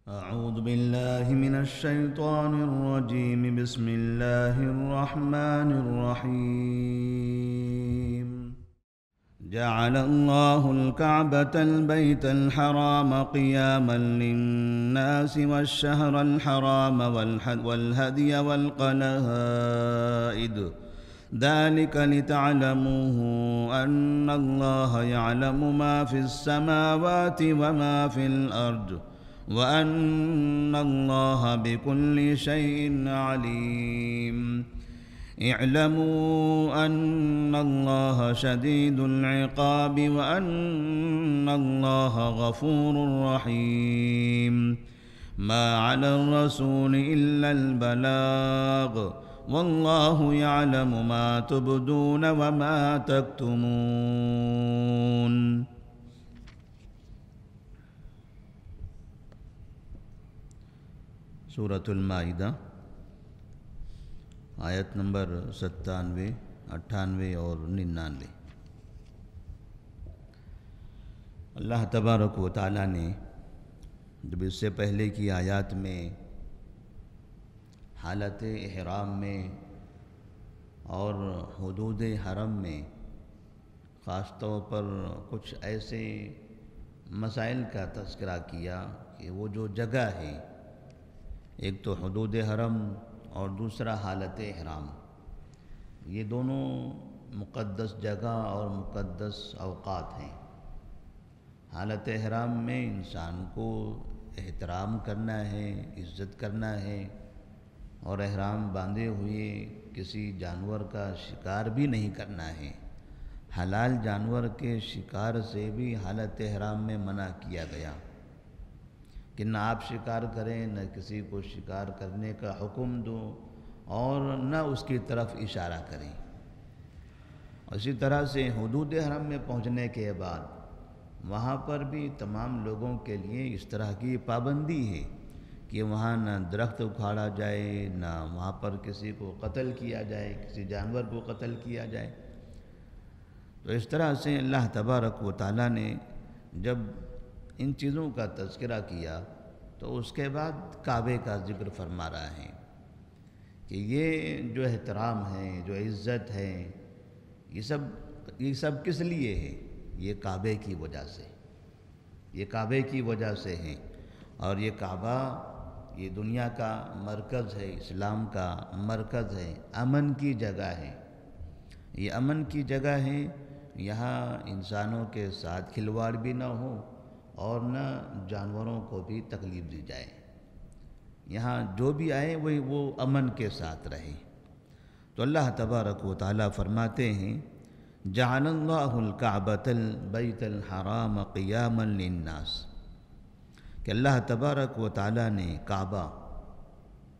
أعوذ بالله من الشيطان الرجيم. بسم الله الرحمن الرحيم. جعل الله الكعبة البيت الحرام قياما للناس والشهر الحرام والهدي والقلائد ذلك لتعلموه أن الله يعلم ما في السماوات وما في الأرض وأن الله بكل شيء عليم. اعلموا أن الله شديد العقاب وأن الله غفور رحيم. ما على الرسول إلا البلاغ والله يعلم ما تبدون وما تكتمون. سورۃ المائدہ آیت نمبر 97، 98 اور 99۔ اللہ تبارک و تعالیٰ نے جب اس سے پہلے کی آیات میں حالت احرام میں اور حدود حرم میں خاص طور پر کچھ ایسے مسائل کا تذکرہ کیا کہ وہ جو جگہ ہے، ایک تو حدود حرم اور دوسرا حالت احرام، یہ دونوں مقدس جگہ اور مقدس اوقات ہیں۔ حالت احرام میں انسان کو احترام کرنا ہے، عزت کرنا ہے، اور احرام باندھے ہوئے کسی جانور کا شکار بھی نہیں کرنا ہے۔ حلال جانور کے شکار سے بھی حالت احرام میں منع کیا گیا کہ نہ آپ شکار کریں، نہ کسی کو شکار کرنے کا حکم دو، اور نہ اس کی طرف اشارہ کریں۔ اسی طرح سے حدود حرم میں پہنچنے کے بعد وہاں پر بھی تمام لوگوں کے لیے اس طرح کی پابندی ہے کہ وہاں نہ درخت اکھاڑا جائے، نہ وہاں پر کسی کو قتل کیا جائے، کسی جانور کو قتل کیا جائے۔ تو اس طرح سے اللہ تبارک و تعالیٰ نے جب ان چیزوں کا تذکرہ کیا تو اس کے بعد کعبے کا ذکر فرما رہا ہے کہ یہ جو احترام ہے، جو عزت ہے، یہ سب کس لیے ہے؟ یہ کعبے کی وجہ سے، یہ کعبے کی وجہ سے ہیں۔ اور یہ کعبہ یہ دنیا کا مرکز ہے، اسلام کا مرکز ہے، امن کی جگہ ہے۔ یہ امن کی جگہ ہے، یہاں انسانوں کے ساتھ کھلواڑ بھی نہ ہو اور نہ جانوروں کو بھی تکلیف دی جائے۔ یہاں جو بھی آئے وہ امن کے ساتھ رہے۔ تو اللہ تبارک و تعالیٰ فرماتے ہیں جعل اللہ الکعبۃ البیت الحرام قیاما للناس، کہ اللہ تبارک و تعالیٰ نے کعبہ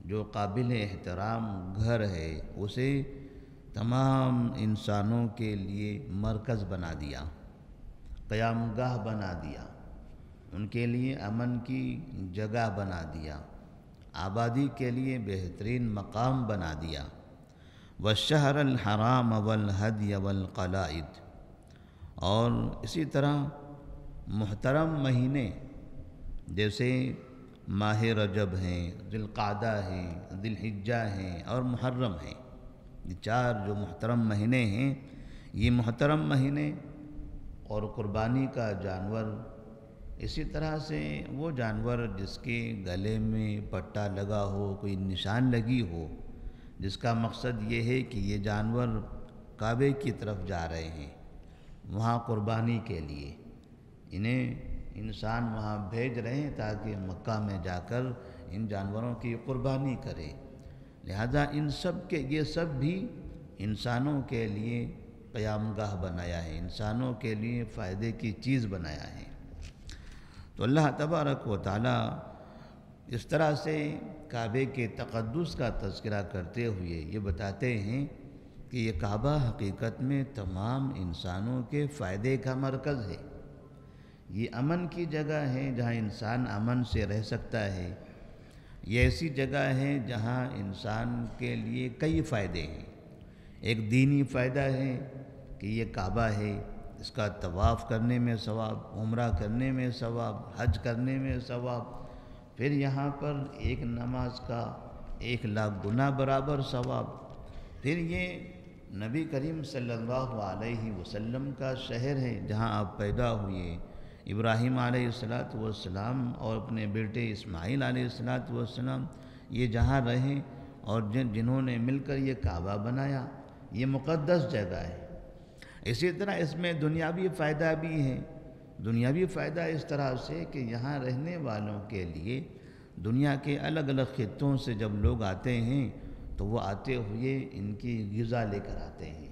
جو قابل احترام گھر ہے اسے تمام انسانوں کے لیے مرکز بنا دیا، قیام گاہ بنا دیا، ان کے لیے امن کی جگہ بنا دیا، آبادی کے لیے بہترین مقام بنا دیا۔ والشہر الحرام والہدی والقلائد، اور اسی طرح محترم مہینے جیسے ماہ رجب ہیں، ذی القعدہ ہیں، ذی الحجہ ہیں اور محرم ہیں، یہ چار جو محترم مہینے ہیں، یہ محترم مہینے اور قربانی کا جانور، اسی طرح سے وہ جانور جس کے گلے میں پٹا لگا ہو، کوئی نشان لگی ہو، جس کا مقصد یہ ہے کہ یہ جانور کعبے کی طرف جا رہے ہیں، وہاں قربانی کے لیے انہیں انسان وہاں بھیج رہے ہیں تاکہ مکہ میں جا کر ان جانوروں کی قربانی کرے۔ لہذا یہ سب بھی انسانوں کے لیے قیام گاہ بنایا ہے، انسانوں کے لیے فائدے کی چیز بنایا ہے۔ تو اللہ تبارک و تعالیٰ اس طرح سے کعبے کے تقدس کا تذکرہ کرتے ہوئے یہ بتاتے ہیں کہ یہ کعبہ حقیقت میں تمام انسانوں کے فائدے کا مرکز ہے۔ یہ امن کی جگہ ہے جہاں انسان امن سے رہ سکتا ہے۔ یہ ایسی جگہ ہے جہاں انسان کے لیے کئی فائدے ہیں۔ ایک دینی فائدہ ہے کہ یہ کعبہ ہے، اس کا طواف کرنے میں ثواب، عمرہ کرنے میں ثواب، حج کرنے میں ثواب، پھر یہاں پر ایک نماز کا 1,00,000 گنا برابر ثواب۔ پھر یہ نبی کریم صلی اللہ علیہ وسلم کا شہر ہے جہاں آپ پیدا ہوئے، ابراہیم علیہ السلام اور اپنے بیٹے اسماعیل علیہ السلام یہ جہاں رہے اور جنہوں نے مل کر یہ کعبہ بنایا، یہ مقدس جگہ ہے۔ اسی طرح اس میں دنیاوی فائدہ بھی ہے۔ دنیاوی فائدہ اس طرح سے کہ یہاں رہنے والوں کے لیے دنیا کے الگ الگ خطوں سے جب لوگ آتے ہیں تو وہ آتے ہوئے ان کی غذا لے کر آتے ہیں،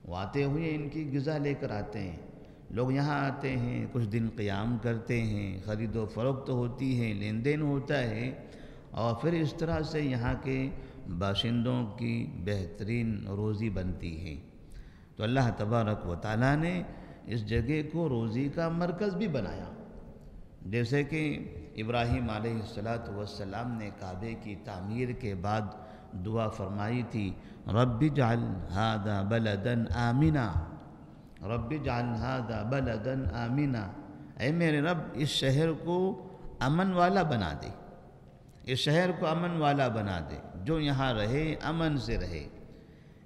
وہ آتے ہوئے ان کی غذا لے کر آتے ہیں۔ لوگ یہاں آتے ہیں، کچھ دن قیام کرتے ہیں، خرید و فروخت ہوتی ہے، لین دین ہوتا ہے، اور پھر اس طرح سے یہاں کے باشندوں کی بہترین روزی بنتی ہے۔ تو اللہ تبارک و تعالیٰ نے اس جگہ کو روزی کا مرکز بھی بنایا۔ جیسے کہ ابراہیم علیہ السلام نے کعبے کی تعمیر کے بعد دعا فرمائی تھی، رب اجعل ھذا بلدا آمنا، رب اجعل ھذا بلدا آمنا، اے میرے رب اس شہر کو امن والا بنا دے، اس شہر کو امن والا بنا دے، جو یہاں رہے امن سے رہے،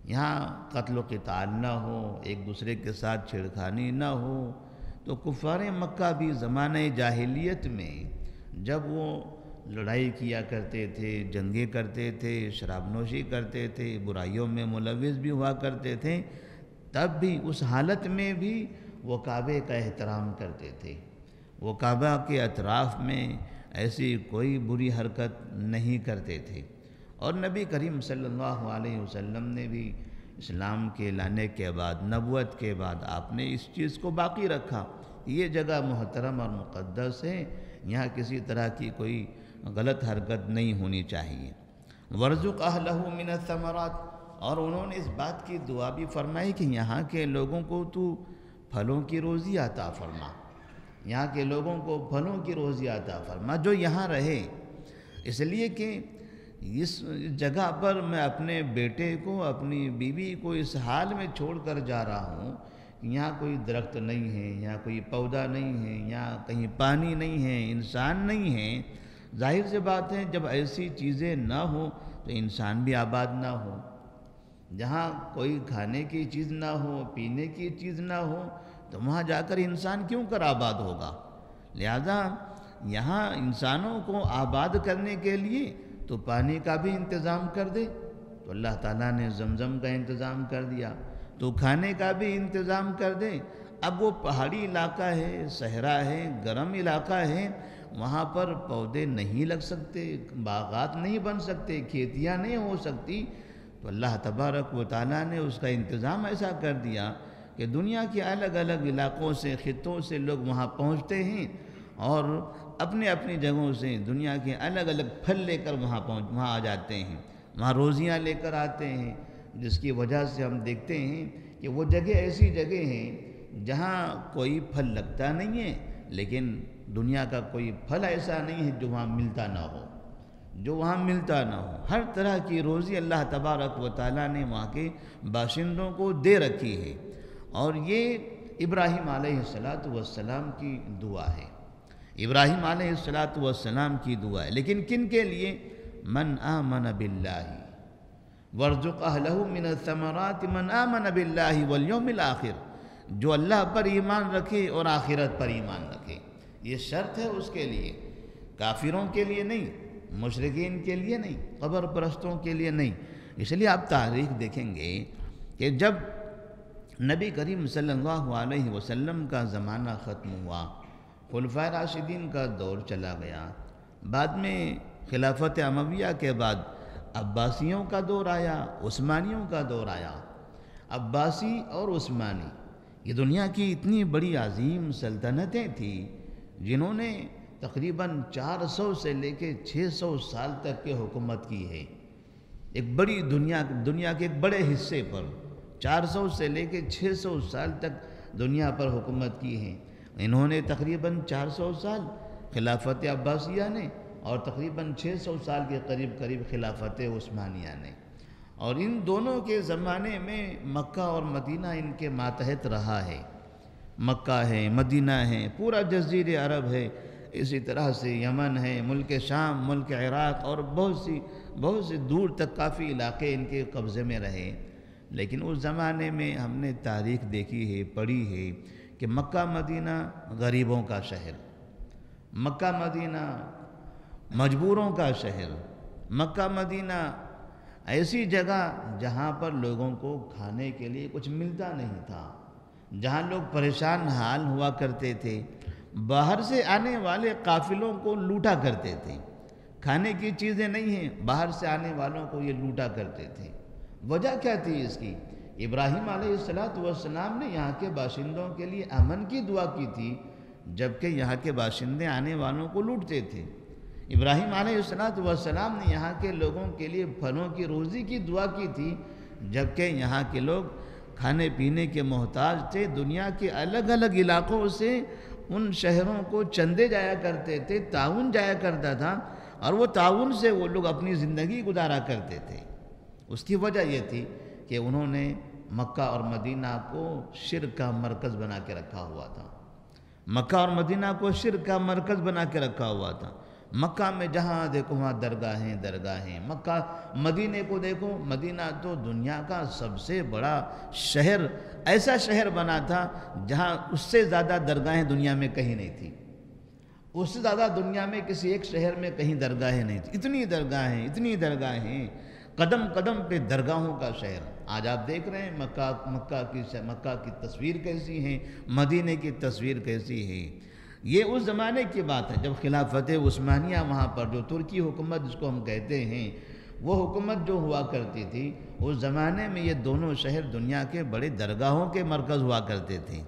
یہاں قتل و قتال نہ ہو، ایک دوسرے کے ساتھ چھیڑخانی نہ ہو۔ تو کفار مکہ بھی زمانہ جاہلیت میں جب وہ لڑائی کیا کرتے تھے، جنگیں کرتے تھے، شراب نوشی کرتے تھے، برائیوں میں ملوث بھی ہوا کرتے تھے، تب بھی اس حالت میں بھی وہ کعبے کا احترام کرتے تھے۔ وہ کعبہ کے اطراف میں ایسی کوئی بری حرکت نہیں کرتے تھے۔ اور نبی کریم صلی اللہ علیہ وسلم نے بھی اسلام کے لانے کے بعد، نبوت کے بعد آپ نے اس چیز کو باقی رکھا۔ یہ جگہ محترم اور مقدس ہے، یہاں کسی طرح کی کوئی غلط حرکت نہیں ہونی چاہیے۔ وَارْزُقْ أَهْلَهُ مِنَ الثَّمَرَاتِ، اور انہوں نے اس بات کی دعا بھی فرمائی کہ یہاں کے لوگوں کو تو پھلوں کی روزی عطا فرما، یہاں کے لوگوں کو پھلوں کی روزی عطا فرما جو یہاں رہے، اس لیے کہ اس جگہ پر میں اپنے بیٹے کو، اپنی بیوی کو اس حال میں چھوڑ کر جا رہا ہوں کہ یہاں کوئی درخت نہیں ہے، یہاں کوئی پودا نہیں ہے، یہاں کہیں پانی نہیں ہے، انسان نہیں ہے۔ ظاہر سی بات ہے جب ایسی چیزیں نہ ہوں تو انسان بھی آباد نہ ہو۔ جہاں کوئی کھانے کی چیز نہ ہو، پینے کی چیز نہ ہو، تو وہاں جا کر انسان کیوں کر آباد ہوگا؟ لہذا یہاں انسانوں کو آباد کرنے کے لیے تو پانی کا بھی انتظام کر دے، تو اللہ تعالیٰ نے زمزم کا انتظام کر دیا، تو کھانے کا بھی انتظام کر دے۔ اب وہ پہاڑی علاقہ ہے، صحرا ہے، گرم علاقہ ہے، وہاں پر پودے نہیں لگ سکتے، باغات نہیں بن سکتے، کھیتیاں نہیں ہو سکتی، تو اللہ تبارک و تعالیٰ نے اس کا انتظام ایسا کر دیا کہ دنیا کے الگ الگ علاقوں سے، خطوں سے لوگ وہاں پہنچتے ہیں اور اپنے اپنی جگہوں سے دنیا کے الگ الگ پھل لے کر وہاں آ جاتے ہیں، وہاں روزیاں لے کر آتے ہیں، جس کی وجہ سے ہم دیکھتے ہیں کہ وہ جگہ ایسی جگہ ہیں جہاں کوئی پھل لگتا نہیں ہے، لیکن دنیا کا کوئی پھل ایسا نہیں ہے جو وہاں ملتا نہ ہو، جو وہاں ملتا نہ ہو۔ ہر طرح کی روزی اللہ تبارک و تعالیٰ نے وہاں کے باشندوں کو دے رکھی ہے، اور یہ ابراہیم علیہ السلام کی دعا ہے، ابراہیم علیہ السلام کی دعا ہے۔ لیکن کن کے لیے؟ من آمن باللہ وارزق اہلہ من الثمرات من آمن باللہ والیوم الآخر، جو اللہ پر ایمان رکھے اور آخرت پر ایمان رکھے، یہ شرط ہے اس کے لیے، کافروں کے لیے نہیں، مشرکین کے لیے نہیں، قبر پرستوں کے لیے نہیں۔ اس لیے آپ تاریخ دیکھیں گے کہ جب نبی کریم صلی اللہ علیہ وسلم کا زمانہ ختم ہوا، خلفائے راشدین کا دور چلا گیا، بعد میں خلافت امویہ کے بعد عباسیوں کا دور آیا، عثمانیوں کا دور آیا۔ عباسی اور عثمانی یہ دنیا کی اتنی بڑی عظیم سلطنتیں تھیں جنہوں نے تقریباً 400 سے لے کے 600 سال تک کے حکومت کی ہے۔ ایک بڑی دنیا کے ایک بڑے حصے پر 400 سے لے کے 600 سال تک دنیا پر حکومت کی ہے۔ انہوں نے تقریباً 400 سال خلافت عباسیہ نے اور تقریباً 600 سال کے قریب خلافت عثمانیہ نے، اور ان دونوں کے زمانے میں مکہ اور مدینہ ان کے ماتحت رہا ہے۔ مکہ ہے، مدینہ ہے، پورا جزیرہ عرب ہے، اسی طرح سے یمن ہے، ملک شام، ملک عراق اور بہت سی دور تک کافی علاقے ان کے قبضے میں رہے۔ لیکن اس زمانے میں ہم نے تاریخ دیکھی ہے، پڑھی ہے کہ مکہ مدینہ غریبوں کا شہر، مکہ مدینہ مجبوروں کا شہر، مکہ مدینہ ایسی جگہ جہاں پر لوگوں کو کھانے کے لیے کچھ ملتا نہیں تھا، جہاں لوگ پریشان حال ہوا کرتے تھے، باہر سے آنے والے قافلوں کو لوٹا کرتے تھے۔ کھانے کی چیزیں نہیں ہیں، باہر سے آنے والوں کو یہ لوٹا کرتے تھے۔ وجہ کیا تھی اس کی؟ ابراہیم علیہ السلام نے یہاں کے باشندوں کے لیے امن کی دعا کی تھی، جبکہ یہاں کے باشندے آنے والوں کو لوٹتے تھے۔ ابراہیم علیہ السلام نے یہاں کے لوگوں کے لیے پھلوں کی روزی کی دعا کی تھی، جبکہ یہاں کے لوگ کھانے پینے کے محتاج تھے۔ دنیا کے الگ الگ علاقوں سے ان شہروں کو چندے جایا کرتے تھے، تعاون جایا کرتا تھا، اور وہ تعاون سے وہ لوگ اپنی زندگی گزارا کرتے تھے۔ اس کی وجہ یہ تھی کہ انہوں نے مکہ اور مدینہ کو شرک کا مرکز بنا کے رکھا ہوا تھا۔ مکہ اور مدینہ کو شرک کا مرکز بنا کے رکھا ہوا تھا۔ مکہ میں جہاں دیکھو وہاں درگاہیں، مکہ مدینے کو دیکھو، مدینہ تو دنیا کا سب سے بڑا شہر، ایسا شہر بنا تھا جہاں اس سے زیادہ درگاہیں دنیا میں کہیں نہیں تھی، اس سے زیادہ دنیا میں کسی ایک شہر میں کہیں درگاہیں نہیں تھی۔ اتنی درگاہیں، قدم قدم پہ درگاہوں کا شہر۔ آج آپ دیکھ رہے ہیں مکہ کی تصویر کیسی ہے، مدینے کی تصویر کیسی ہے۔ یہ اس زمانے کی بات ہے جب خلافت عثمانیہ وہاں پر جو ترکی حکومت جس کو ہم کہتے ہیں، وہ حکومت جو ہوا کرتی تھی، اس زمانے میں یہ دونوں شہر دنیا کے بڑے درگاہوں کے مرکز ہوا کرتے تھے۔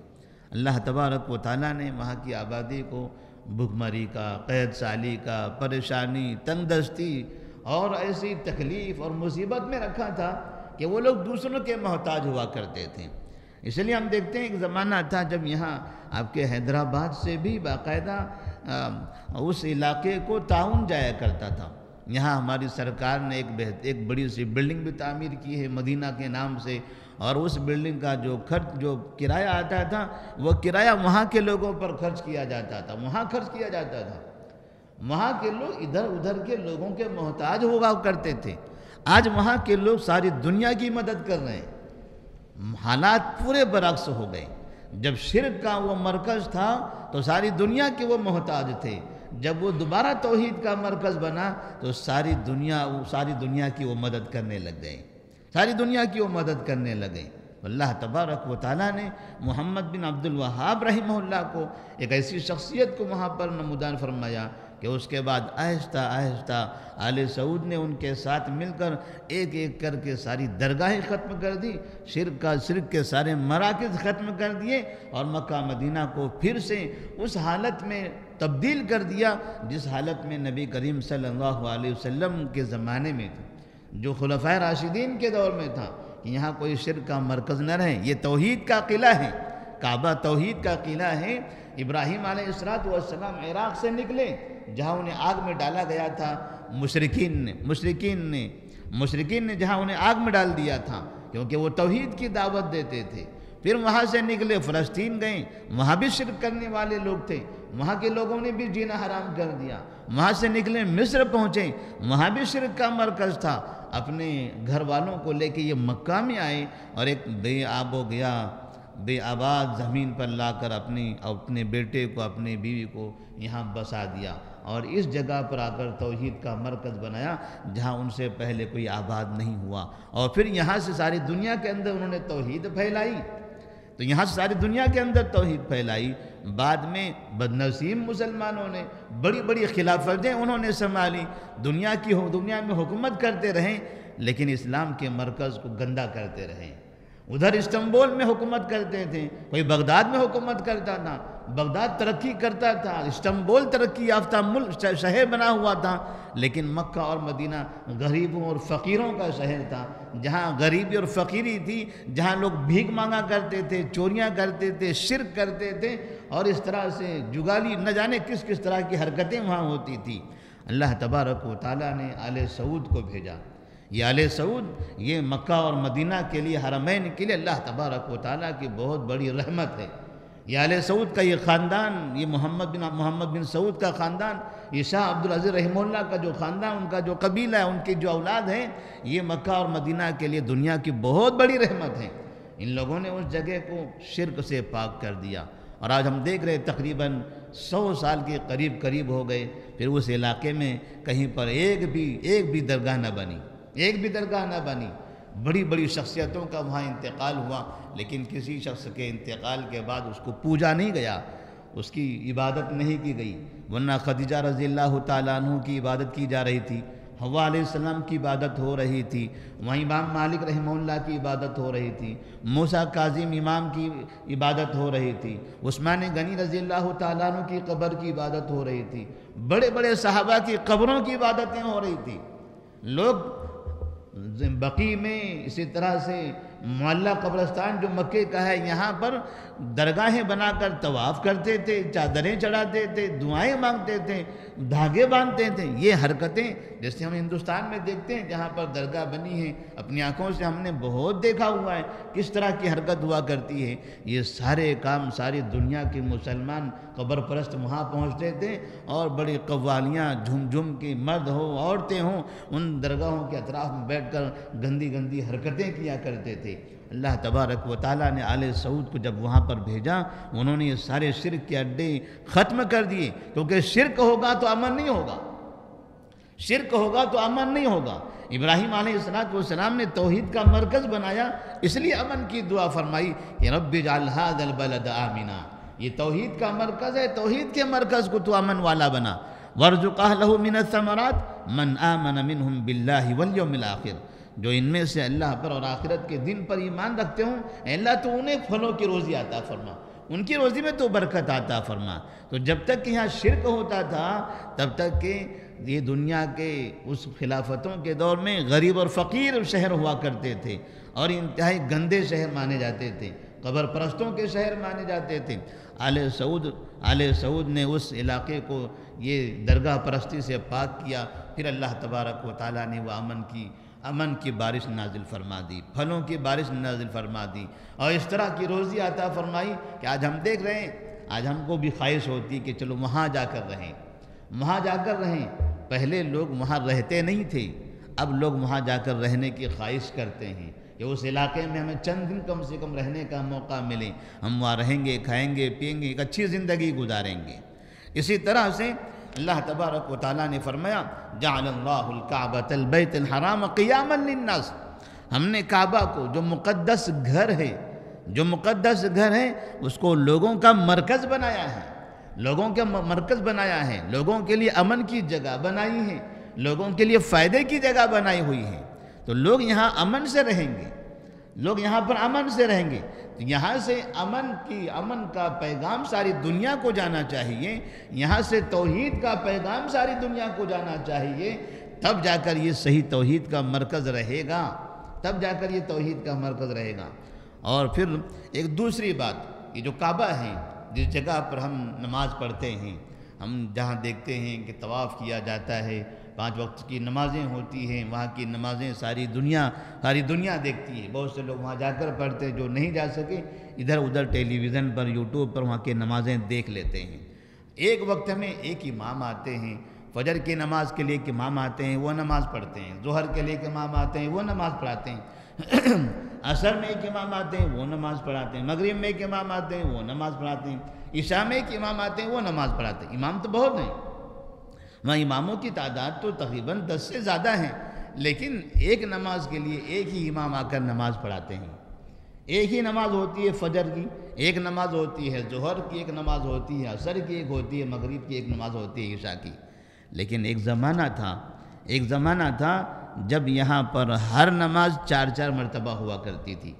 اللہ تبارک و تعالیٰ نے وہاں کی آبادی کو بھوکمری کا، قحط سالی کا، پریشانی، تنگ دستی اور ایسی تکلیف اور مصیبت میں رکھا تھا کہ وہ لوگ دوسروں کے محتاج ہوا کرتے تھے۔ اس لیے ہم دیکھتے ہیں ایک زمانہ تھا جب یہاں آپ کے حیدرآباد سے بھی باقاعدہ اس علاقے کو تعاون جایا کرتا تھا۔ یہاں ہماری سرکار نے ایک بڑی سی بلڈنگ بھی تعمیر کی ہے مدینہ کے نام سے، اور اس بلڈنگ کا جو کرایہ آتا تھا، وہ کرایہ وہاں کے لوگوں پر خرچ کیا جاتا تھا، وہاں کے لوگ ادھر ادھر کے لوگوں کے محتاج ہوا کرتے تھے۔ آج وہاں کے لوگ ساری دنیا کی مدد کر رہے ہیں۔ حالات پورے برعکس ہو گئے۔ جب شرک کا وہ مرکز تھا تو ساری دنیا کے وہ محتاج تھے، جب وہ دوبارہ توحید کا مرکز بنا تو ساری دنیا کی وہ مدد کرنے لگے۔ اللہ تبارک و تعالیٰ نے محمد بن عبد الوہاب رحمہ اللہ کو ایک ایسی شخصیت کو وہاں پر نمودار فرمایا کہ اس کے بعد آہستہ آہستہ آل سعود نے ان کے ساتھ مل کر ایک ایک کر کے ساری درگاہیں ختم کر دی، شرک کے سارے مراکز ختم کر دیے، اور مکہ مدینہ کو پھر سے اس حالت میں تبدیل کر دیا جس حالت میں نبی کریم صلی اللہ علیہ وسلم کے زمانے میں تھا، جو خلفائے راشدین کے دور میں تھا، کہ یہاں کوئی شرک کا مرکز نہ رہے۔ یہ توحید کا قلعہ ہے، کعبہ توحید کا قلعہ ہے۔ ابراہیم علیہ السلام عراق سے نکلے جہاں انہیں آگ میں ڈالا گیا تھا، مشرکین نے جہاں انہیں آگ میں ڈال دیا تھا کیونکہ وہ توحید کی دعوت دیتے تھے۔ پھر وہاں سے نکلے فلسطین گئے، وہاں بھی شرک کرنے والے لوگ تھے، وہاں کے لوگوں نے بھی جینا حرام کر دیا۔ وہاں سے نکلے مصر پہنچے، وہاں بھی شرک کا مرکز تھا۔ اپنے گھر والوں کو لے کے یہ مکہ میں آئے اور ایک بے آباد زمین پر لا کر اپنے بیٹے کو، اپنی بیوی کو یہاں بسا دیا، اور اس جگہ پر آ کر توحید کا مرکز بنایا جہاں ان سے پہلے کوئی آباد نہیں ہوا، اور پھر یہاں سے ساری دنیا کے اندر انہوں نے توحید پھیلائی۔ تو یہاں سے ساری دنیا کے اندر توحید پھیلائی۔ بعد میں بدنصیب مسلمانوں نے بڑی بڑی خلافتیں انہوں نے سنبھالی، دنیا میں حکومت کرتے رہیں، لیکن اسلام کے مرکز کو گندا کرتے رہیں۔ ادھر استنبول میں حکومت کرتے تھے، کوئی بغداد میں حکومت کرتا تھا، بغداد ترقی کرتا تھا، استنبول ترقی یافتہ شہر بنا ہوا تھا، لیکن مکہ اور مدینہ غریبوں اور فقیروں کا شہر تھا، جہاں غریبی اور فقیری تھی، جہاں لوگ بھیک مانگا کرتے تھے، چوریاں کرتے تھے، شرک کرتے تھے، اور اس طرح سے جگالی نہ جانے کس کس طرح کی حرکتیں وہاں ہوتی تھی۔ اللہ تبارک و تعالیٰ نے آل سعود کو بھیجا۔ یہ آل سعود، یہ مکہ اور مدینہ کے لیے، حرمین کے لیے اللہ تبارک و تعالیٰ کی بہت بڑی رحمت ہے۔ یہ آل سعود کا یہ خاندان، یہ محمد بن سعود کا خاندان، یہ شاہ عبدالعزیز رحمہ اللہ کا جو خاندان، ان کا جو قبیلہ ہے، ان کی جو اولاد ہیں، یہ مکہ اور مدینہ کے لیے دنیا کی بہت بڑی رحمت ہے۔ ان لوگوں نے اس جگہ کو شرک سے پاک کر دیا، اور آج ہم دیکھ رہے تقریباً 100 سال کے قریب ہو گئے، پھر اس علاقے میں کہیں پر ایک بھی درگاہ نہ بنی، ایک بھی درگاہ نہ بنی۔ بڑی بڑی شخصیتوں کا وہاں انتقال ہوا، لیکن کسی شخص کے انتقال کے بعد اس کو پوجا نہیں گیا، اس کی عبادت نہیں کی گئی، ورنہ خدیجہ رضی اللہ تعالیٰ عنہ کی عبادت کی جا رہی تھی، حوا علیہ السلام کی عبادت ہو رہی تھی، وہیں امام مالک رحمہ اللہ کی عبادت ہو رہی تھی، موسیٰ کاظم امام کی عبادت ہو رہی تھی، عثمان غنی رضی اللہ تعالیٰ عنہ کی قبر کی عبادت ہو رہی تھی، بڑے بڑے صحابہ کی قبروں کی عبادتیں ہو رہی تھی۔ لوگ بقیع میں، اسی طرح سے معلیٰ قبرستان جو مکے کا ہے، یہاں پر درگاہیں بنا کر طواف کرتے تھے، چادریں چڑھاتے تھے، دعائیں مانگتے تھے، دھاگے باندھتے تھے۔ یہ حرکتیں جیسے ہم ہندوستان میں دیکھتے ہیں جہاں پر درگاہ بنی ہے، اپنی آنکھوں سے ہم نے بہت دیکھا ہوا ہے کس طرح کی حرکت ہوا کرتی ہے۔ یہ سارے کام ساری دنیا کے مسلمان قبر پرست وہاں پہنچتے تھے، اور بڑی قوالیاں جھوم کے، مرد ہو عورتیں ہوں، ان درگاہوں کے اطراف میں بیٹھ کر گندی گندی حرکتیں کیا کرتے تھے۔ اللہ تبارک و تعالیٰ نے آل سعود کو جب وہاں پر بھیجا، انہوں نے یہ سارے شرک کے اڈے ختم کر دیے، کیونکہ شرک ہوگا تو امن نہیں ہوگا، شرک ہوگا تو امن نہیں ہوگا۔ ابراہیم علیہ السلام نے توحید کا مرکز بنایا، اس لیے امن کی دعا فرمائی کہ رب اجعل ھذا البلد آمنا۔ یہ توحید کا مرکز ہے، توحید کے مرکز کو تو امن والا بنا۔ وارزق اہلہ من الثمرات من آمن منہم باللہ والیوم الآخر۔ جو ان میں سے اللہ پر اور آخرت کے دن پر ایمان رکھتے ہوں، اے اللہ تو انہیں پھلوں کی روزی عطا فرما، ان کی روزی میں تو برکت عطا فرما۔ تو جب تک کہ یہاں شرک ہوتا تھا، تب تک کہ یہ دنیا کے اس خلافتوں کے دور میں غریب اور فقیر شہر ہوا کرتے تھے، اور انتہائی گندے شہر مانے جاتے تھے، قبر پرستوں کے شہر مانے جاتے تھے۔ آل سعود نے اس علاقے کو یہ درگاہ پرستی سے پاک کیا، پھر اللہ تبارک و تعالیٰ نے وہ امن کی بارش نازل فرما دی، پھلوں کی بارش نازل فرما دی، اور اس طرح کی روزی عطا فرمائی کہ آج ہم دیکھ رہے ہیں، آج ہم کو بھی خواہش ہوتی کہ چلو وہاں جا کر رہیں، وہاں جا کر رہیں۔ پہلے لوگ وہاں رہتے نہیں تھے، اب لوگ وہاں جا کر رہنے کی خواہش کرتے ہیں کہ اس علاقے میں ہمیں چند دن کم سے کم رہنے کا موقع ملے، ہم وہاں رہیں گے، کھائیں گے، پئیں گے، ایک اچھی زندگی گزاریں گے۔ اسی طرح سے اللہ تبارک و تعالیٰ نے فرمایا جعل اللہ الکعبۃ البیت الحرام قیاما للناس۔ ہم نے کعبہ کو جو مقدس گھر ہے اس کو لوگوں کا مرکز بنایا ہے، لوگوں کا مرکز بنایا ہے، لوگوں کے لیے امن کی جگہ بنائی ہے، لوگوں کے لیے فائدے کی جگہ بنائی ہوئی ہے، تو لوگ یہاں امن سے رہیں گے، لوگ یہاں پر امن سے رہیں گے۔ تو یہاں سے امن کا پیغام ساری دنیا کو جانا چاہیے، یہاں سے توحید کا پیغام ساری دنیا کو جانا چاہیے، تب جا کر یہ صحیح توحید کا مرکز رہے گا، تب جا کر یہ توحید کا مرکز رہے گا۔ اور پھر ایک دوسری بات، یہ جو کعبہ ہے، جس جگہ پر ہم نماز پڑھتے ہیں، ہم جہاں دیکھتے ہیں کہ طواف کیا جاتا ہے، 5 وقت کی نمازیں ہوتی ہیں، وہاں کی نمازیں ساری دنیا دیکھتی ہے، بہت سے لوگ وہاں جا کر پڑھتے، جو نہیں جا سکے ادھر ادھر ٹیلی ویژن پر، یوٹیوب پر وہاں کی نمازیں دیکھ لیتے ہیں۔ ایک وقت میں ایک امام آتے ہیں، فجر کی نماز کے لیے ایک امام آتے ہیں، وہ نماز پڑھتے ہیں، ظہر کے لیے ایک امام آتے ہیں، وہ نماز پڑھاتے ہیں، عصر میں ایک امام آتے ہیں، وہ نماز پڑھاتے ہیں، مغرب میں ایک امام آتے ہیں، وہ نماز پڑھاتے ہیں، عشاء میں ایک امام آتے ہیں، وہ نماز پڑھاتے ہیں۔ امام تو بہت ہیں، وہاں اماموں کی تعداد تو تقریباً 10 سے زیادہ ہیں، لیکن ایک نماز کے لیے ایک ہی امام آ کر نماز پڑھاتے ہیں۔ ایک ہی نماز ہوتی ہے فجر کی، ایک نماز ہوتی ہے ظہر کی، ایک نماز ہوتی ہے عصر کی، ایک ہوتی ہے مغرب کی، ایک نماز ہوتی ہے عشاء کی۔ لیکن ایک زمانہ تھا جب یہاں پر ہر نماز 4 مرتبہ ہوا کرتی تھی۔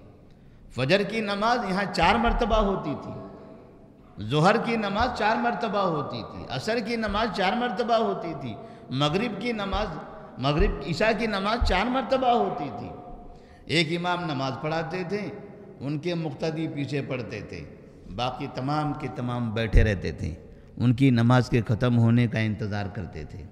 فجر کی نماز یہاں 4 مرتبہ ہوتی تھی، ظہر کی نماز 4 مرتبہ ہوتی تھی، عصر کی نماز 4 مرتبہ ہوتی تھی، عشاء کی نماز 4 مرتبہ ہوتی تھی۔ ایک امام نماز پڑھاتے تھے، ان کے مقتدی پیچھے پڑھتے تھے، باقی تمام کے تمام بیٹھے رہتے تھے، ان کی نماز کے ختم ہونے کا انتظار کرتے تھے۔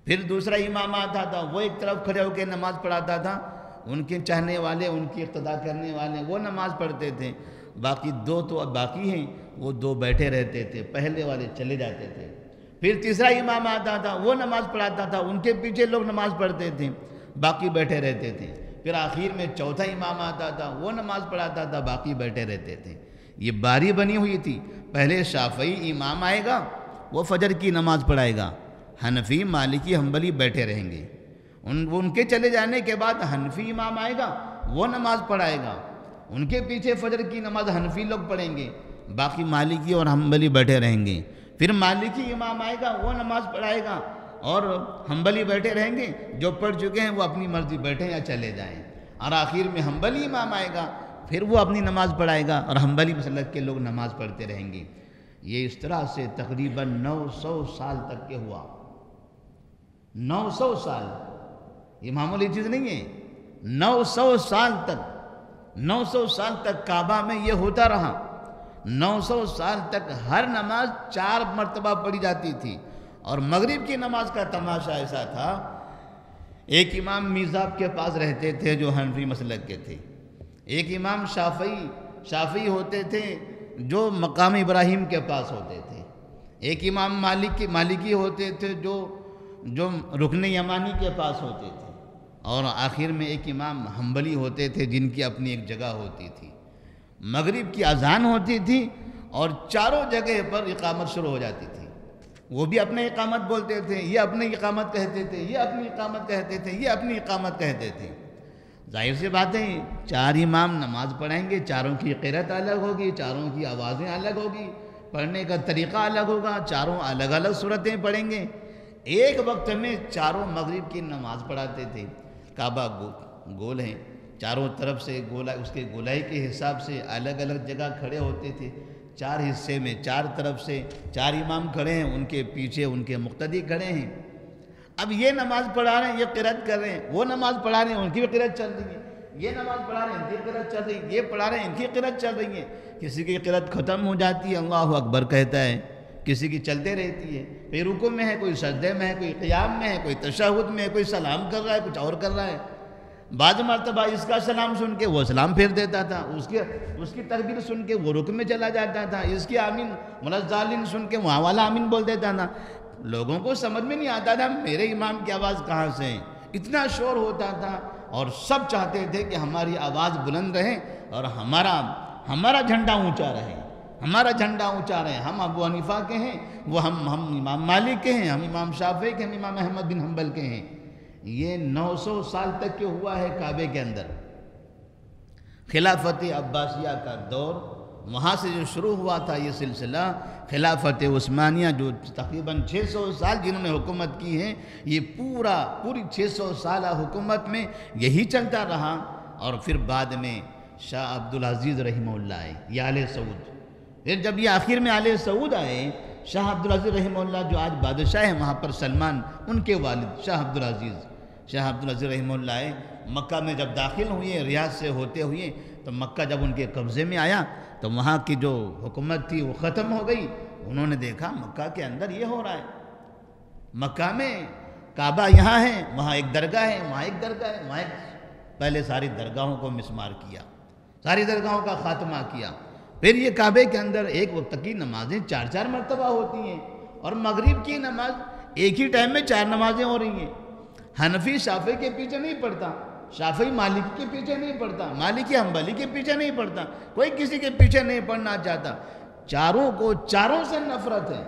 پھر دوسرا امام آتا تھا، وہ ایک طرف کھڑے ہو کے نماز پڑھاتا تھا، ان کے چاہنے والے، ان کی اقتداء کرنے والے وہ نماز پڑھتے تھے، باقی 2 تو اب باقی ہیں، وہ دو بیٹھے رہتے تھے، پہلے والے چلے جاتے تھے، پھر تیسرا امام آتا تھا، وہ نماز پڑھاتا تھا، ان کے پیچھے لوگ نماز پڑھتے تھے، باقی بیٹھے رہتے تھے، پھر آخر میں چوتھا امام آتا تھا، وہ نماز پڑھاتا تھا، باقی بیٹھے رہتے تھے۔ یہ باری بنی ہوئی تھی، پہلے شافعی امام آئے گا، وہ فجر کی نماز پڑھائے گا، حنفی مالکی حنبلی بیٹھے رہیں گے، ان کے چلے جانے کے بعد حنفی امام آئے گا، وہ نماز پڑھائے گا، ان کے پیچھے فجر کی نماز حنفی لوگ پڑھیں گے، باقی مالکی اور حنبلی بیٹھے رہیں گے، پھر مالکی امام آئے گا، وہ نماز پڑھائے گا اور حنبلی بیٹھے رہیں گے، جو پڑھ چکے ہیں وہ اپنی مرضی بیٹھیں یا چلے جائیں، اور آخر میں حنبلی امام آئے گا، پھر وہ اپنی نماز پڑھائے گا اور حنبلی مسلک کے لوگ نماز پڑھتے رہیں گے۔ یہ اس طرح سے تقریباً 900 سال تک کے ہوا۔ 900 سال، یہ معمولی چیز نہیں ہے، 900 سال تک، 900 سال تک کعبہ میں یہ ہوتا رہا۔ 900 سال تک ہر نماز 4 مرتبہ پڑھی جاتی تھی، اور مغرب کی نماز کا تماشا ایسا تھا، ایک امام میزاب کے پاس رہتے تھے جو حنفی مسلک کے تھے، ایک امام شافعی ہوتے تھے جو مقام ابراہیم کے پاس ہوتے تھے، ایک امام مالکی ہوتے تھے جو رکن یمانی کے پاس ہوتے تھے، اور آخر میں ایک امام حنبلی ہوتے تھے جن کی اپنی ایک جگہ ہوتی تھی۔ مغرب کی اذان ہوتی تھی اور چاروں جگہ پر اقامت شروع ہو جاتی تھی، وہ بھی اپنے اقامت بولتے تھے، یہ اپنی اقامت کہتے تھے، یہ اپنی اقامت کہتے تھے، یہ اپنی اقامت کہتے تھے۔ ظاہر سی بات ہے، 4 امام نماز پڑھائیں گے، چاروں کی قرأت الگ ہوگی، چاروں کی آوازیں الگ ہوگی، پڑھنے کا طریقہ الگ ہوگا، چاروں الگ الگ صورتیں پڑھیں گے، ایک وقت میں چاروں مغرب کی نماز پڑھاتے تھے۔ کعبہ گول ہیں، چاروں طرف سے گولا، اس کے گولائی کے حساب سے الگ الگ جگہ کھڑے ہوتے تھے، 4 حصے میں 4 طرف سے 4 امام کھڑے ہیں، ان کے پیچھے ان کے مقتدی کھڑے ہیں۔ اب یہ نماز پڑھا رہے ہیں، یہ قرأت کر رہے ہیں، وہ نماز پڑھا رہے ہیں، ان کی بھی قرأت چل رہی ہے، یہ نماز پڑھا رہے ہیں، ان کی قرأت چل رہی ہے، یہ پڑھا رہے ہیں، ان کی قرأت چل رہی ہے۔ کسی کی قرأت ختم ہو جاتی ہے، اللہ اکبر کہتا ہے، کسی کی چلتے رہتی ہے، کوئی رکوع میں ہے، کوئی سجدے میں ہے، کوئی قیام میں ہے، کوئی تشہد میں ہے، کوئی سلام کر رہا ہے، کچھ اور کر رہا ہے۔ بعض مرتبہ اس کا سلام سن کے وہ سلام پھیر دیتا تھا، اس کی تکبیر سن کے وہ رکوع میں چلا جاتا تھا، اس کی آمین منزالین سن کے وہاں والا آمین بول دیتا تھا۔ لوگوں کو سمجھ میں نہیں آتا تھا میرے امام کی آواز کہاں سے ہے، اتنا شور ہوتا تھا، اور سب چاہتے تھے کہ ہماری آواز بلند رہے اور ہمارا جھنڈا اونچا رہے، ہمارا جھنڈا اونچا رہے۔ ہم ابو حنیفہ کے ہیں، وہ ہم امام مالک کے ہیں، ہم امام شافعی کے ہیں، ہم امام احمد بن حنبل کے ہیں۔ یہ 900 سال تک کے ہوا ہے کعبے کے اندر۔ خلافت عباسیہ کا دور، وہاں سے جو شروع ہوا تھا یہ سلسلہ، خلافت عثمانیہ جو تقریباً 600 سال جنہوں نے حکومت کی ہے، یہ پوری 600 سالہ حکومت میں یہی چلتا رہا، اور پھر بعد میں شاہ عبدالعزیز رحمہ اللہ آئے، یہ آل سعود۔ پھر جب یہ آخر میں آل سعود آئے، شاہ عبدالعزیز رحمہ اللہ جو آج بادشاہ ہیں وہاں پر سلمان، ان کے والد شاہ عبدالعزیز رحمہ اللہ آئے، مکہ میں جب داخل ہوئے، ریاض سے ہوتے ہوئے، تو مکہ جب ان کے قبضے میں آیا تو وہاں کی جو حکومت تھی وہ ختم ہو گئی۔ انہوں نے دیکھا مکہ کے اندر یہ ہو رہا ہے، مکہ میں کعبہ یہاں ہے، وہاں ایک درگاہ ہے، وہاں ایک درگاہ ہے، وہاں ایک، پہلے ساری درگاہوں کو مسمار کیا، ساری درگاہوں کا خاتمہ کیا۔ پھر یہ کعبے کے اندر ایک وقت کی نمازیں 4 مرتبہ ہوتی ہیں، اور مغرب کی نماز ایک ہی ٹائم میں 4 نمازیں ہو رہی ہیں۔ حنفی شافعی کے پیچھے نہیں پڑتا، شافعی مالکی کے پیچھے نہیں پڑتا، مالکی حنبلی کے پیچھے نہیں پڑتا، کوئی کسی کے پیچھے نہیں پڑنا چاہتا۔ چاروں کو چاروں سے نفرت ہے،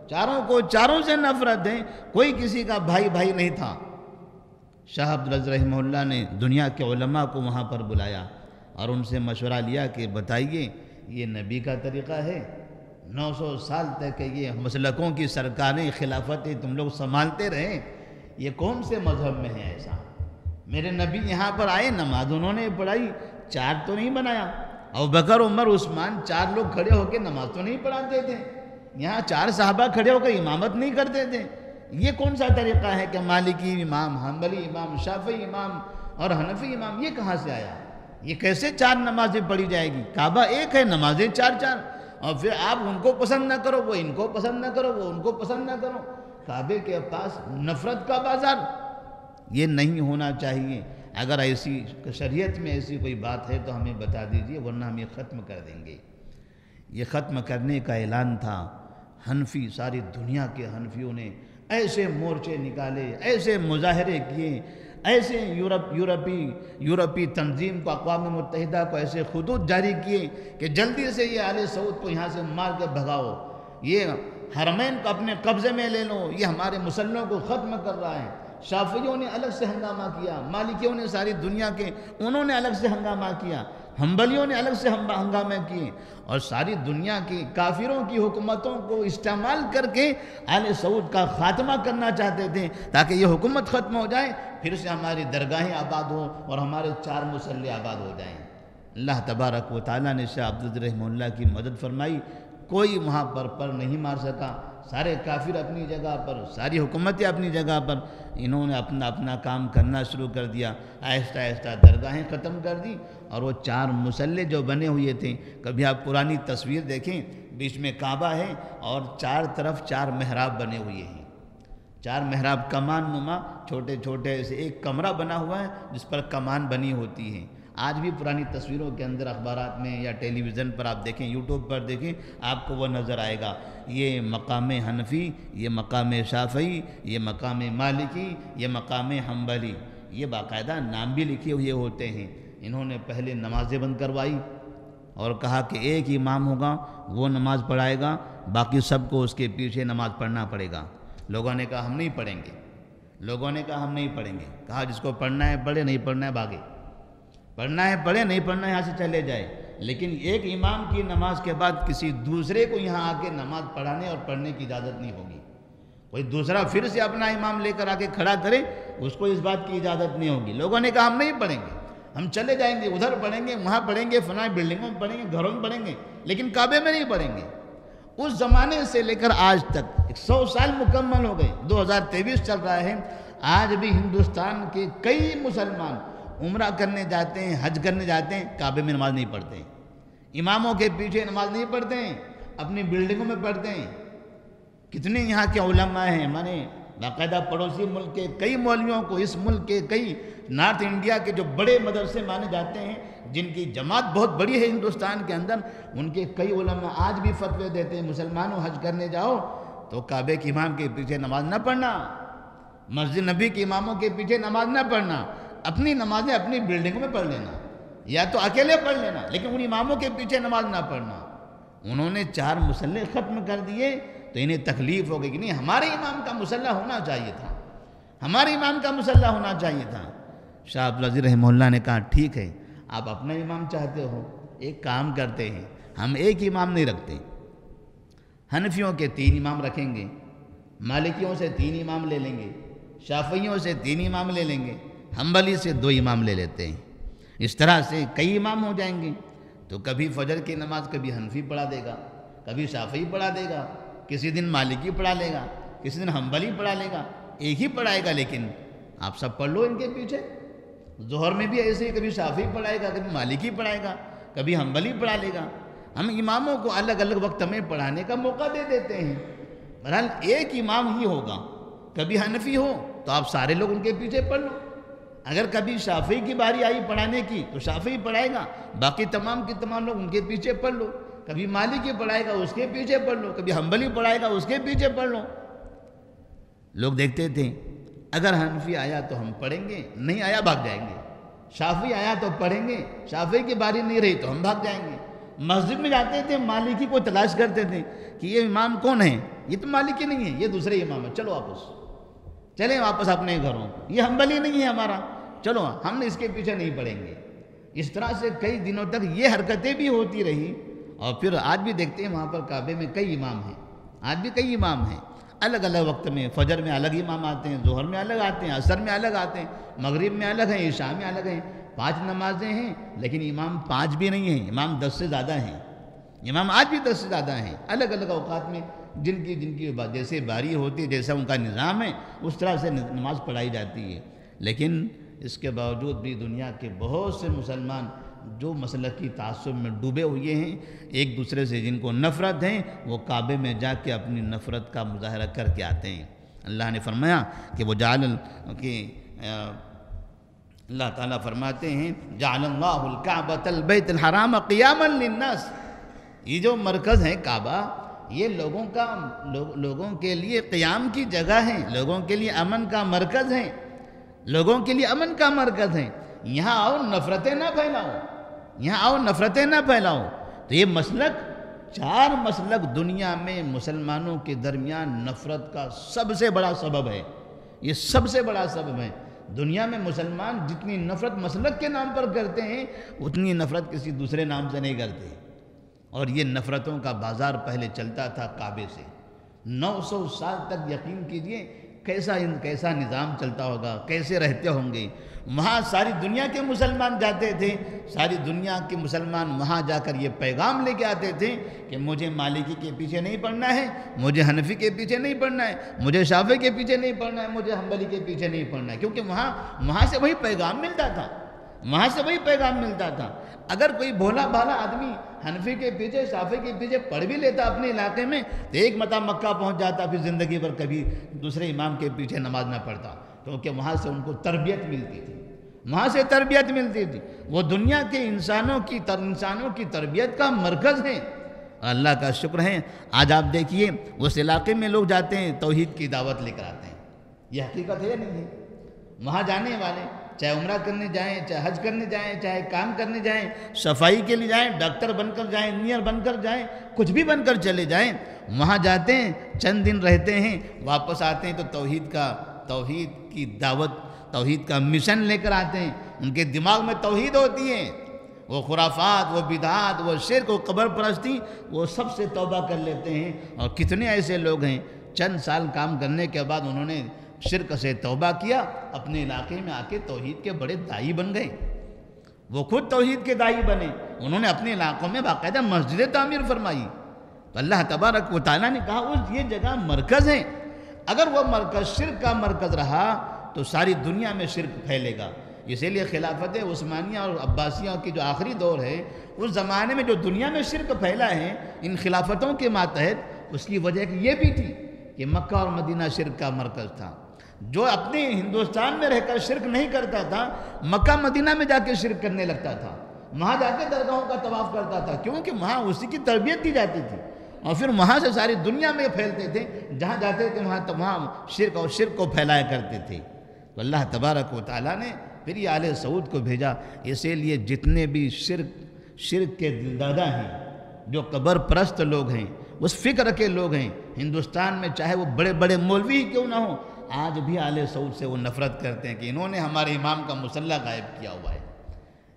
چاروں کو چاروں سے نفرت ہے، کوئی کسی کا بھائی نہیں تھا۔ شاہ عبدالعزیز رحمہ اللہ نے دنیا کے علماء کو وہاں پر بلایا اور ان سے مشورہ لیا کہ بتائیے یہ نبی کا طریقہ ہے؟ 900 سال تک یہ مسلکوں کی سرکاریں خلافتیں تم لوگ سنبھالتے رہے، یہ کون سے مذہب میں ہے ایسا؟ میرے نبی یہاں پر آئے، نماز انہوں نے پڑھائی، 4 تو نہیں بنایا، ابوبکر عمر عثمان 4 لوگ کھڑے ہو کے نماز تو نہیں پڑھاتے تھے، یہاں 4 صحابہ کھڑے ہو کے امامت نہیں کرتے تھے۔ یہ کون سا طریقہ ہے کہ مالکی امام، حنبلی امام، شافعی امام اور حنفی امام، یہ کہاں سے آیا؟ یہ کیسے 4 نمازیں پڑھی جائے گی؟ کعبہ ایک ہے، نمازیں 4 اور پھر آپ ان کو پسند نہ کرو، وہ ان کو پسند نہ کرو، وہ ان کو پسند نہ کرو۔ کعبے کے پاس نفرت کا بازار، یہ نہیں ہونا چاہیے۔ اگر ایسی شریعت میں ایسی کوئی بات ہے تو ہمیں بتا دیجئے، ورنہ ہم یہ ختم کر دیں گے۔ یہ ختم کرنے کا اعلان تھا۔ حنفی، ساری دنیا کے حنفیوں نے ایسے مورچے نکالے، ایسے مظاہرے کیے، ایسے یورپی تنظیم کو، اقوام متحدہ کو ایسے خطوط جاری کیے کہ جلدی سے یہ آل سعود کو یہاں سے مار کے بھگاؤ، یہ حرمین کو اپنے قبضے میں لے لو، یہ ہمارے مسلمانوں کو ختم کر رہا ہے۔ شافعیوں نے الگ سے ہنگامہ کیا، مالکیوں نے ساری دنیا کے انہوں نے الگ سے ہنگامہ کیا، حنبلیوں نے الگ سے ہنگامے کیے، اور ساری دنیا کی کافروں کی حکومتوں کو استعمال کر کے آل سعود کا خاتمہ کرنا چاہتے تھے تاکہ یہ حکومت ختم ہو جائے، پھر سے ہماری درگاہیں آباد ہوں اور ہمارے 4 مسلح آباد ہو جائیں۔ اللہ تبارک و تعالیٰ نے شاہ عبدالعزیز رحمہ اللہ کی مدد فرمائی، کوئی وہاں پر نہیں مار سکا، سارے کافر اپنی جگہ پر، ساری حکومتیں اپنی جگہ پر، انہوں نے اپنا کام کرنا شروع کر دیا، آہستہ آہستہ درگاہیں ختم کر دی، اور وہ 4 مسلح جو بنے ہوئے تھے، کبھی آپ پرانی تصویر دیکھیں، بیچ میں کعبہ ہے اور 4 طرف 4 محراب بنے ہوئے ہیں، 4 محراب کمان نما، چھوٹے چھوٹے ایسے ایک کمرہ بنا ہوا ہے جس پر کمان بنی ہوتی ہے۔ آج بھی پرانی تصویروں کے اندر اخبارات میں یا ٹیلی ویژن پر آپ دیکھیں، یوٹیوب پر دیکھیں، آپ کو وہ نظر آئے گا۔ یہ مقام حنفی، یہ مقام شافعی، یہ مقام مالکی، یہ مقام حنبلی، یہ باقاعدہ نام بھی لکھے ہوئے ہوتے ہیں۔ انہوں نے پہلے نمازیں بند کروائی اور کہا کہ ایک امام ہوگا، وہ نماز پڑھائے گا، باقی سب کو اس کے پیچھے نماز پڑھنا پڑے گا۔ لوگوں نے کہا ہم نہیں پڑھیں گے، ہم نہیں پڑھیں گے، کہا جس کو پڑھنا ہے پڑھے، نہیں پڑھنا ہے بھاگے، پڑھنا ہے پڑھے، نہیں پڑھنا ہے یہاں سے چلے جائے۔ لیکن ایک امام کی نماز کے بعد کسی دوسرے کو یہاں آ کے نماز پڑھانے اور پڑھنے کی اجازت نہیں ہوگی۔ کوئی دوسرا پھر سے اپنا امام لے کر آ کے کھڑا کرے، اس کو اس بات کی اجازت نہیں ہوگی۔ لوگوں نے کہا ہم نہیں پڑھیں گے، ہم چلے جائیں گے، ادھر پڑھیں گے، وہاں پڑھیں گے، فلاں بلڈنگوں میں پڑھیں گے، گھروں میں پڑھیں گے، لیکن کعبے میں نہیں پڑھیں گے۔ اس زمانے سے لے کر آج تک 100 سال مکمل ہو گئے، 2023 چل رہا ہے، آج بھی ہندوستان کے کئی مسلمان عمرہ کرنے جاتے ہیں، حج کرنے جاتے ہیں، کعبے میں نماز نہیں پڑھتے ہیں، اماموں کے پیچھے نماز نہیں پڑھتے ہیں، اپنی بلڈنگوں میں پڑھتے ہیں۔ کتنے یہاں کے علماء ہیں، میں باقاعدہ پڑوسی ملک کے کئی مولویوں کو، اس ملک کے کئی نارتھ انڈیا کے جو بڑے مدرسے مانے جاتے ہیں، جن کی جماعت بہت بڑی ہے ہندوستان کے اندر، ان کے کئی علماء آج بھی فتوے دیتے ہیں مسلمانوں حج کرنے جاؤ تو کعبے کے امام کے پیچھے نماز نہ پڑھنا، مسجد نبی کے اماموں کے پیچھے نماز نہ پڑھنا، اپنی نمازیں اپنی بلڈنگوں میں پڑھ لینا، یا تو اکیلے پڑھ لینا، لیکن ان اماموں کے پیچھے نماز نہ پڑھنا۔ انہوں نے 4 مسلح ختم کر دیے تو انہیں تکلیف ہو گئی کہ نہیں، ہمارے امام کا مسلح ہونا چاہیے تھا، ہمارے امام کا مسلح ہونا چاہیے تھا۔ شاہ عبدالعزیز رحمہ اللہ نے کہا ٹھیک ہے، آپ اپنا امام چاہتے ہو، ایک کام کرتے ہیں، ہم ایک امام نہیں رکھتے، حنفیوں کے 3 امام رکھیں گے، مالکیوں سے 3 امام لے لیں گے، شافعیوں سے 3 امام لے لیں گے، حنبلی سے 2 امام لے لیتے ہیں۔ اس طرح سے کئی امام ہو جائیں گے، تو کبھی فجر کی نماز کبھی حنفی پڑھا دے گا، کبھی شافعی پڑھا دے گا، کسی دن مالکی پڑھا لے گا، کسی دن حنبلی پڑھا لے گا، ایک ہی پڑھائے گا، لیکن آپ سب پڑھ لو ان کے پیچھے۔ ظہر میں بھی ایسے ہی کبھی شافعی پڑھائے گا، کبھی مالکی پڑھائے گا، کبھی حنبلی پڑھا لے گا۔ ہم اماموں کو الگ الگ وقت میں پڑھانے کا موقع دے دیتے ہیں۔ بہرحال ایک امام ہی ہوگا، کبھی حنفی ہو تو آپ سارے لوگ ان کے پیچھے پڑھ لو، اگر کبھی شافعی کی باری آئی پڑھانے کی تو شافعی پڑھائے گا، باقی تمام کے تمام لوگ ان کے پیچھے پڑھ لو، کبھی مالکی پڑھائے گا اس کے پیچھے پڑھ لو، کبھی حنبلی پڑھائے گا اس کے پیچھے پڑھ لو۔ لوگ دیکھتے تھے اگر حنفی آیا تو ہم پڑھیں گے، نہیں آیا بھاگ جائیں گے، شافعی آیا تو پڑھیں گے، شافعی کی باری نہیں رہی تو ہم بھاگ جائیں گے۔ مسجد میں جاتے تھے، مالکی کو تلاش کرتے تھے کہ یہ امام کون ہے، یہ تو مالکی نہیں ہے، یہ دوسرے امام ہے، چلو چلیں واپس اپنے گھروں، یہ حنبلی نہیں ہے ہمارا، چلو ہم اس کے پیچھے نہیں پڑیں گے۔ اس طرح سے کئی دنوں تک یہ حرکتیں بھی ہوتی رہی، اور پھر آج بھی دیکھتے ہیں وہاں پر کعبے میں کئی امام ہیں، آج بھی کئی امام ہیں، الگ الگ وقت میں، فجر میں الگ امام آتے ہیں، ظہر میں الگ آتے ہیں، عصر میں الگ آتے ہیں، مغرب میں الگ ہیں، عشاء میں الگ ہیں، 5 نمازیں ہیں، لیکن امام 5 بھی نہیں ہیں، امام 10 سے زیادہ ہیں، امام آج بھی 10 سے زیادہ ہیں، الگ الگ اوقات میں جن کی جیسے باری ہوتی ہے، جیسا ان کا نظام ہے، اس طرح سے نماز پڑھائی جاتی ہے۔ لیکن اس کے باوجود بھی دنیا کے بہت سے مسلمان جو مسلکی تعصب میں ڈوبے ہوئے ہیں، ایک دوسرے سے جن کو نفرت ہے، وہ کعبے میں جا کے اپنی نفرت کا مظاہرہ کر کے آتے ہیں۔ اللہ نے فرمایا کہ وہ اللہ تعالیٰ فرماتے ہیں جعل اللہ الکعبۃ البیت الحرام قیاما للناس، یہ جو مرکز ہے کعبہ، یہ لوگوں کے لیے قیام کی جگہ ہے، لوگوں کے لیے امن کا مرکز ہے، لوگوں کے لیے امن کا مرکز ہے۔ یہاں آؤ نفرتیں نہ پھیلاؤ، یہاں آؤ نفرتیں نہ پھیلاؤ۔ تو یہ مسلک، 4 مسلک دنیا میں مسلمانوں کے درمیان نفرت کا سب سے بڑا سبب ہے، یہ سب سے بڑا سبب ہے۔ دنیا میں مسلمان جتنی نفرت مسلک کے نام پر کرتے ہیں، اتنی نفرت کسی دوسرے نام سے نہیں کرتے۔ اور یہ نفرتوں کا بازار پہلے چلتا تھا کعبے سے، 900 سال تک یقین کیجئے کیسا نظام چلتا ہوگا، کیسے رہتے ہوں گے۔ وہاں ساری دنیا کے مسلمان جاتے تھے، ساری دنیا کے مسلمان وہاں جا کر یہ پیغام لے کے آتے تھے کہ مجھے مالکی کے پیچھے نہیں پڑنا ہے، مجھے حنفی کے پیچھے نہیں پڑنا ہے، مجھے شافعی کے پیچھے نہیں پڑنا ہے، مجھے حنبلی کے پیچھے نہیں پڑنا ہے، کیونکہ وہاں سے وہی پیغام ملتا تھا، وہاں سے وہی پیغام ملتا تھا۔ اگر کوئی بھولا بھالا آدمی حنفی کے پیچھے شافعی کے پیچھے پڑھ بھی لیتا اپنے علاقے میں، تو ایک مرتبہ مکہ پہنچ جاتا، پھر زندگی بھر کبھی دوسرے امام کے پیچھے نماز نہ پڑھتا، کیونکہ وہاں سے ان کو تربیت ملتی تھی، وہاں سے تربیت ملتی تھی۔ وہ دنیا کے انسانوں کی تربیت کا مرکز ہے۔ اللہ کا شکر ہے، آج آپ دیکھیے اس علاقے میں لوگ جاتے ہیں توحید کی دعوت لے کر آتے ہیں، یہ حقیقت ہے یا نہیں ہے؟ وہاں جانے والے چاہے عمرہ کرنے جائیں، چاہے حج کرنے جائیں، چاہے کام کرنے جائیں، صفائی کے لیے جائیں، ڈاکٹر بن کر جائیں، انجینئر بن کر جائیں، کچھ بھی بن کر چلے جائیں، وہاں جاتے ہیں، چند دن رہتے ہیں، واپس آتے ہیں تو توحید کی دعوت، توحید کا مشن لے کر آتے ہیں۔ ان کے دماغ میں توحید ہوتی ہے، وہ خرافات، وہ بدعات، وہ شرک، وہ قبر پرستی، وہ سب سے توبہ کر لیتے ہیں۔ اور کتنے ایسے لوگ ہیں چند سال کام کرنے کے بعد انہوں نے شرک سے توبہ کیا، اپنے علاقے میں آ کے توحید کے بڑے داعی بن گئے، وہ خود توحید کے داعی بنے، انہوں نے اپنے علاقوں میں باقاعدہ مسجد تعمیر فرمائی۔ تو اللہ تبارک و تعالیٰ نے کہا یہ جگہ مرکز ہے، اگر وہ مرکز شرک کا مرکز رہا تو ساری دنیا میں شرک پھیلے گا۔ اسی لیے خلافت عثمانیہ اور عباسیہ کی جو آخری دور ہے، اس زمانے میں جو دنیا میں شرک پھیلا ہے ان خلافتوں کے ماتحت، اس کی وجہ یہ بھی تھی کہ مکہ اور مدینہ شرک کا مرکز تھا۔ جو اپنے ہندوستان میں رہ کر شرک نہیں کرتا تھا، مکہ مدینہ میں جا کے شرک کرنے لگتا تھا، وہاں جا کے درگاہوں کا طواف کرتا تھا، کیونکہ وہاں اسی کی تربیت دی جاتی تھی، اور پھر وہاں سے ساری دنیا میں پھیلتے تھے، جہاں جاتے تھے وہاں شرک کو پھیلایا کرتے تھے۔ تو اللہ تبارک و تعالیٰ نے پھر یہ آل سعود کو بھیجا، اسی لیے جتنے بھی شرک کے دلدادہ ہیں، جو قبر پرست لوگ ہیں، اس فکر کے لوگ ہیں، ہندوستان میں چاہے وہ بڑے بڑے مولوی کیوں نہ ہوں، آج بھی آل سعود سے وہ نفرت کرتے ہیں کہ انہوں نے ہمارے امام کا مصلی غائب کیا ہوا ہے۔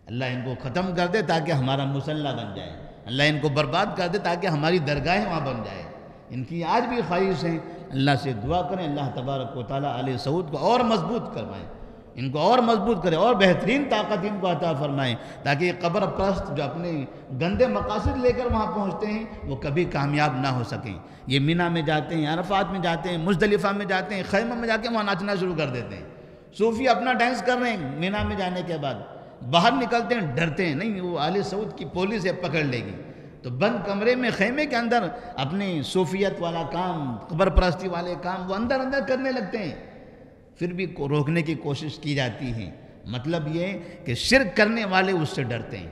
اللہ ان کو ختم کر دے تاکہ ہمارا مصلی بن جائے، اللہ ان کو برباد کر دے تاکہ ہماری درگاہیں وہاں بن جائے۔ ان کی آج بھی خواہش ہے، اللہ سے دعا کریں اللہ تبارک و تعالیٰ آل سعود کو اور مضبوط کروائیں، ان کو اور مضبوط کریں، اور بہترین طاقت ان کو عطا فرمائیں، تاکہ یہ قبر پرست جو اپنے گندے مقاصد لے کر وہاں پہنچتے ہیں وہ کبھی کامیاب نہ ہو سکیں۔ یہ مینا میں جاتے ہیں، عرفات میں جاتے ہیں، مزدلفہ میں جاتے ہیں، خیمہ میں جا کے وہاں ناچنا شروع کر دیتے ہیں، صوفی اپنا ڈانس کر رہے ہیں، مینا میں جانے کے بعد باہر نکلتے ہیں ڈرتے ہیں، نہیں وہ آل سعود کی پولیس ہے پکڑ لے گی، تو بند کمرے میں خیمے کے اندر اپنے صوفیت والا کام، قبر پرستی والے کام وہ اندر کرنے لگتے ہیں، پھر بھی روکنے کی کوشش کی جاتی ہے۔ مطلب یہ کہ شرک کرنے والے اس سے ڈرتے ہیں،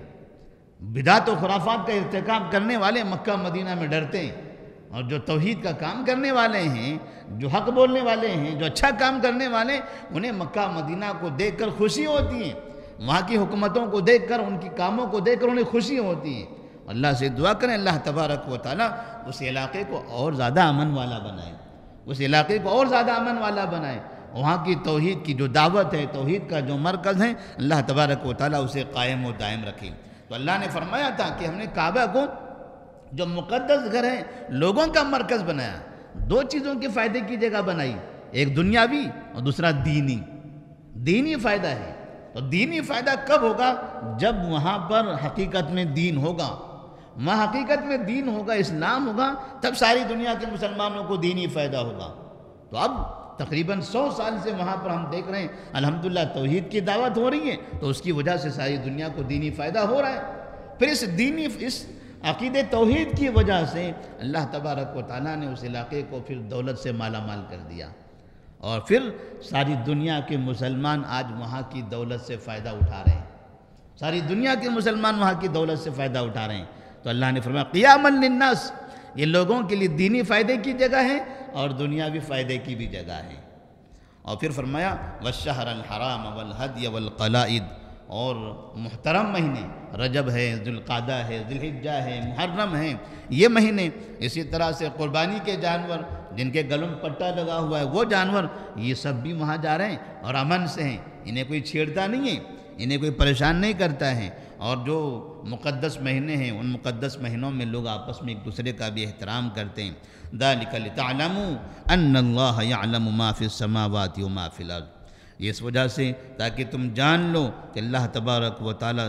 بدعت و خرافات کا ارتکاب کرنے والے مکہ مدینہ میں ڈرتے ہیں، اور جو توحید کا کام کرنے والے ہیں، جو حق بولنے والے ہیں، جو اچھا کام کرنے والے، انہیں مکہ مدینہ کو دیکھ کر خوشی ہوتی ہے، وہاں کی حکومتوں کو دیکھ کر، ان کی کاموں کو دیکھ کر انہیں خوشی ہوتی ہے۔ اللہ سے دعا کریں اللہ تبارک و تعالیٰ اس علاقے کو اور زیادہ امن والا بنائے، اس علاقے کو اور زیادہ امن والا بنائے، وہاں کی توحید کی جو دعوت ہے، توحید کا جو مرکز ہے، اللہ تبارک و تعالیٰ اسے قائم و دائم رکھے۔ تو اللہ نے فرمایا تھا کہ ہم نے کعبہ کو جو مقدس گھر ہے لوگوں کا مرکز بنایا، 2 چیزوں کے فائدے کی جگہ بنائی، ایک دنیاوی اور دوسرا دینی فائدہ ہے۔ تو دینی فائدہ کب ہوگا؟ جب وہاں پر حقیقت میں دین ہوگا، وہاں حقیقت میں دین ہوگا، اسلام ہوگا، تب ساری دنیا کے مسلمانوں کو دینی فائدہ ہوگا۔ تو اب تقریباً 100 سال سے وہاں پر ہم دیکھ رہے ہیں الحمدللہ توحید کی دعوت ہو رہی ہے، تو اس کی وجہ سے ساری دنیا کو دینی فائدہ ہو رہا ہے۔ پھر اس عقید توحید کی وجہ سے اللہ تبارک و تعالیٰ نے اس علاقے کو پھر دولت سے مالا مال کر دیا، اور پھر ساری دنیا کے مسلمان آج وہاں کی دولت سے فائدہ اٹھا رہے ہیں، ساری دنیا کے مسلمان وہاں کی دولت سے فائدہ اٹھا رہے ہیں۔ تو اللہ نے فرمایا قیاما للناس، یہ لوگوں کے لیے دینی فائدے کی جگہ ہے اور دنیاوی فائدے کی بھی جگہ ہے۔ اور پھر فرمایا والشہر الحرام والہدی والقلائد، اور محترم مہینے رجب ہے، ذوالقعدہ ہے، ذوالحجہ ہے، محرم ہے، یہ مہینے، اسی طرح سے قربانی کے جانور جن کے گلوں میں پٹا لگا ہوا ہے وہ جانور، یہ سب بھی وہاں جا رہے ہیں اور امن سے ہیں، انہیں کوئی چھیڑتا نہیں ہے، انہیں کوئی پریشان نہیں کرتا ہے۔ اور جو مقدس مہینے ہیں ان مقدس مہینوں میں لوگ آپس میں ایک دوسرے کا بھی احترام کرتے ہیں۔ ذالک لتعلموا ان اللہ یعلم ما فی السماوات وما فی الارض، یہ اس وجہ سے تاکہ تم جان لو کہ اللہ تبارک و تعالی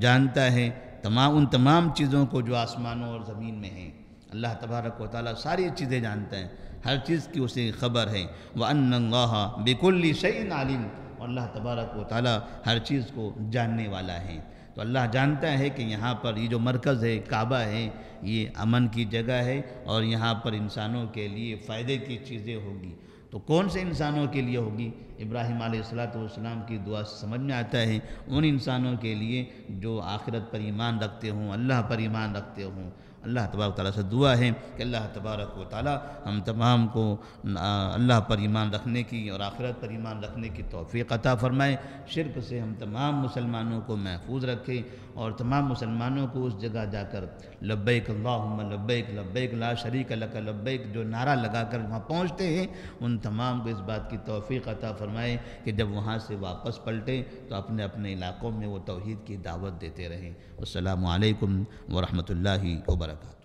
جانتا ہے ان تمام چیزوں کو جو آسمانوں اور زمین میں ہیں۔ اللہ تبارک و تعالی ساری چیزیں جانتا ہے، ہر چیز کی اسے خبر ہے۔ وَأَنَّ اللَّهَ بِكُلِّ شَيْءٍ عَلِيمٌ، اور اللہ تبارک و تعالی ہر چیز کو جاننے والا ہے۔ تو اللہ جانتا ہے کہ یہاں پر یہ جو مرکز ہے کعبہ ہے یہ امن کی جگہ ہے اور یہاں پر انسانوں کے لیے فائدے کی چیزیں ہوگی۔ تو کون سے انسانوں کے لیے ہوگی؟ ابراہیم علیہ السلام کی دعا سے سمجھ میں آتا ہے ان انسانوں کے لیے جو آخرت پر ایمان رکھتے ہوں، اللہ پر ایمان رکھتے ہوں۔ اللہ تبارک و تعالیٰ سے دعا ہے کہ اللہ تبارک و تعالیٰ ہم تمام کو اللہ پر ایمان رکھنے کی اور آخرت پر ایمان رکھنے کی توفیق عطا فرمائے، شرک سے ہم تمام مسلمانوں کو محفوظ رکھے اور تمام مسلمانوں کو اس جگہ جا کر لبیک اللہم لبیک لبیک لا شریک لک لبیک جو نعرہ لگا کر وہاں پہنچتے ہیں ان تمام کو اس بات کی توفیق عطا فرمائے کہ جب وہاں سے واپس پلٹیں تو اپنے اپنے علاقوں میں وہ توحید کی دعوت دیتے رہیں۔ السلام علیکم ورحمۃ اللہ وبرکاتہ۔